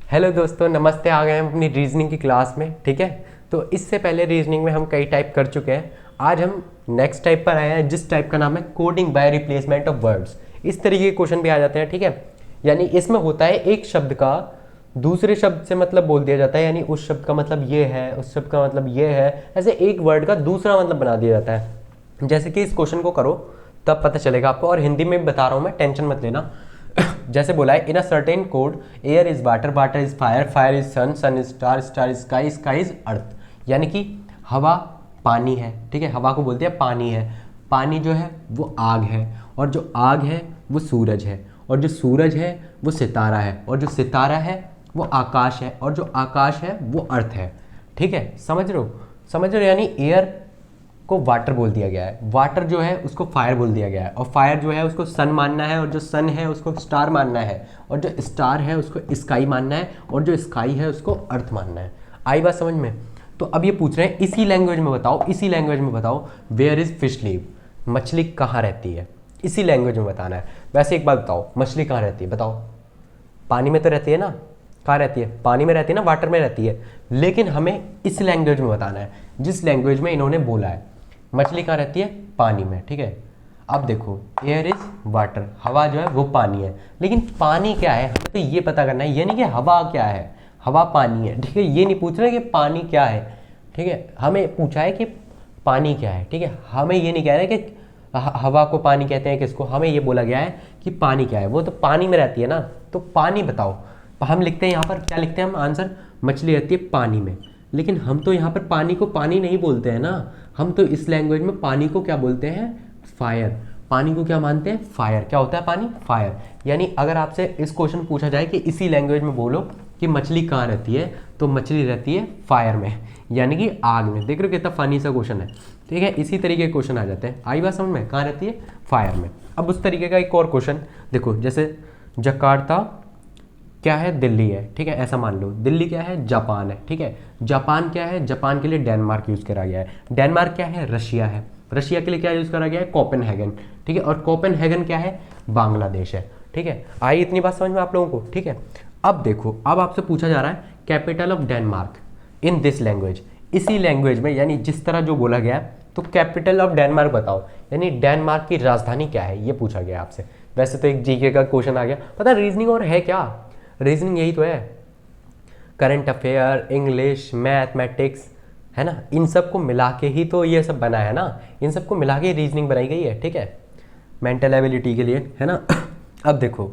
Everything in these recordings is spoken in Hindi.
हेलो दोस्तों, नमस्ते। आ गए हम अपनी रीजनिंग की क्लास में। ठीक है, तो इससे पहले रीजनिंग में हम कई टाइप कर चुके हैं। आज हम नेक्स्ट टाइप पर आए हैं, जिस टाइप का नाम है coding by replacement of words. इस तरीके के क्वेश्चन भी आ जाते हैं। ठीक है, यानी इसमें होता है एक शब्द का दूसरे शब्द से मतलब बोल दिया जाता है, यानी उस शब्द का मतलब ये है, उस शब्द का मतलब ये है, ऐसे एक वर्ड का दूसरा मतलब बना दिया जाता है। जैसे कि इस क्वेश्चन को करो तब पता चलेगा आपको, और हिंदी में भी बता रहा हूँ मैं, टेंशन मत लेना। जैसे बोला है, in a certain code air is water, water is fire, fire is sun, sun is star, star is sky, sky is earth. यानी कि हवा पानी है। ठीक है, हवा को बोलते हैं पानी है, पानी जो है वो आग है, और जो आग है वो सूरज है, और जो सूरज है वो सितारा है, और जो सितारा है वो आकाश है, और जो आकाश है वो अर्थ है। ठीक है, समझ रहे हो? समझ रहे हो? यानी एयर को वाटर बोल दिया गया है, वाटर जो है उसको फायर बोल दिया गया है, और फायर जो है उसको सन मानना है, और जो सन है उसको स्टार मानना है, और जो स्टार है उसको स्काई मानना है, और जो स्काई है उसको अर्थ मानना है। आई बात समझ में? तो अब ये पूछ रहे हैं इसी लैंग्वेज में बताओ, इसी लैंग्वेज में बताओ, वेयर इज फिश लीव, मछली कहाँ रहती है। इसी लैंग्वेज में बताना है। वैसे एक बात बताओ, मछली कहाँ रहती है? बताओ। पानी में तो रहती है ना? कहाँ रहती है? पानी में रहती है ना, वाटर में रहती है। लेकिन हमें इस लैंग्वेज में बताना है, जिस लैंग्वेज में इन्होंने बोला है। मछली कहाँ रहती है? पानी में। ठीक है, अब देखो, एयर इज वाटर, हवा जो है वो पानी है, लेकिन पानी क्या है हमें तो ये पता करना है। ये नहीं कि हवा क्या है, हवा पानी है। ठीक है, ये नहीं पूछ रहे कि पानी क्या है। ठीक है, हमें पूछा है कि पानी क्या है। ठीक है, हमें ये नहीं कह रहे कि हवा को पानी कहते हैं किसको, हमें ये बोला गया है कि पानी क्या है। वो तो पानी में रहती है ना, तो पानी बताओ। हम लिखते हैं यहाँ पर, क्या लिखते हैं हम आंसर? मछली रहती है पानी में। लेकिन हम तो यहाँ पर पानी को पानी नहीं बोलते हैं ना, हम तो इस लैंग्वेज में पानी को क्या बोलते हैं? फायर। पानी को क्या मानते हैं? फायर। क्या होता है पानी? फायर। यानी अगर आपसे इस क्वेश्चन पूछा जाए कि इसी लैंग्वेज में बोलो कि मछली कहाँ रहती है, तो मछली रहती है फायर में, यानी कि आग में। देख रहे हो कितना फनी सा क्वेश्चन है। ठीक है, इसी तरीके के क्वेश्चन आ जाते हैं। आई बात समझ में? कहाँ रहती है? फायर में। अब उस तरीके का एक और क्वेश्चन देखो, जैसे जकार्ता क्या है? दिल्ली है। ठीक है, ऐसा मान लो। दिल्ली क्या है? जापान है। ठीक है, जापान क्या है? जापान के लिए डेनमार्क यूज़ करा गया है। डेनमार्क क्या है? रशिया है। रशिया के लिए क्या यूज़ करा गया है? कोपेनहेगन। ठीक है, और कोपेनहेगन क्या है? बांग्लादेश है। ठीक है, आई इतनी बात समझ में आप लोगों को? ठीक है, अब देखो, अब आपसे पूछा जा रहा है capital of Denmark in this language. इसी लैंग्वेज में, यानी जिस तरह जो बोला गया है, तो कैपिटल ऑफ डेनमार्क बताओ, यानी डेनमार्क की राजधानी क्या है, ये पूछा गया आपसे। वैसे तो एक जीके का क्वेश्चन आ गया, पता रीजनिंग और है क्या? रीजनिंग यही तो है, करंट अफेयर, इंग्लिश, मैथमेटिक्स, है ना। इन सब को मिला के ही तो ये सब बना है ना, इन सबको मिला के रीजनिंग बनाई गई है। ठीक है, मेंटल एबिलिटी के लिए, है ना। अब देखो,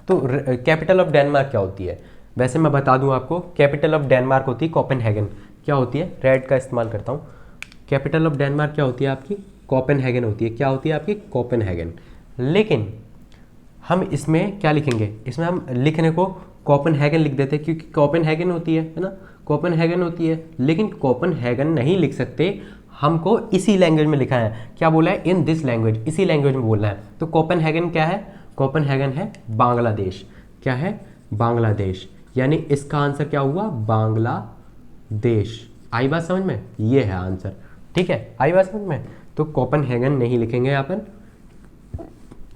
तो कैपिटल ऑफ डेनमार्क क्या होती है? वैसे मैं बता दूं आपको, कैपिटल ऑफ डेनमार्क होती है कोपेनहेगन। क्या होती है? रेड का इस्तेमाल करता हूँ। कैपिटल ऑफ डेनमार्क क्या होती है आपकी? कोपेनहेगन होती है। क्या होती है आपकी? कोपेनहेगन। लेकिन हम इसमें क्या लिखेंगे? इसमें हम लिखने को कोपेनहेगन लिख देते हैं, क्योंकि कोपेनहेगन होती है ना, कोपेनहेगन होती है। लेकिन कोपेनहेगन नहीं लिख सकते, हमको इसी लैंग्वेज में लिखा है। क्या बोला है? इन दिस लैंग्वेज, इसी लैंग्वेज में बोलना है। तो कोपेनहेगन क्या है? कोपेनहेगन है बांग्लादेश। क्या है? बांग्लादेश। यानी इसका आंसर क्या हुआ? बांग्लादेश। आई बात समझ में? ये है आंसर। ठीक है, आई बात समझ में? तो कोपेनहेगन नहीं लिखेंगे यहाँ पर।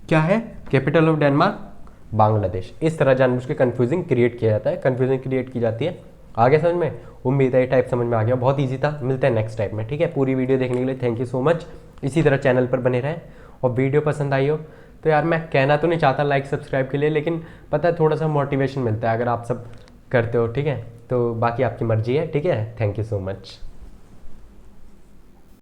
क्या है? Capital of Denmark Bangladesh. इस तरह जानबूझ के कंफ्यूजिंग क्रिएट किया जाता है, कंफ्यूजिंग क्रिएट की जाती है। आगे समझ में? उम्मीद है ये टाइप समझ में आ गया। बहुत इजी था। मिलते हैं नेक्स्ट टाइप में। ठीक है, पूरी वीडियो देखने के लिए थैंक यू सो मच। इसी तरह चैनल पर बने रहें, और वीडियो पसंद आई हो तो यार, मैं कहना तो नहीं चाहता लाइक सब्सक्राइब के लिए, लेकिन पता है थोड़ा सा मोटिवेशन मिलता है अगर आप सब करते हो। ठीक है, तो बाकी आपकी मर्जी है। ठीक है, थैंक यू सो मच।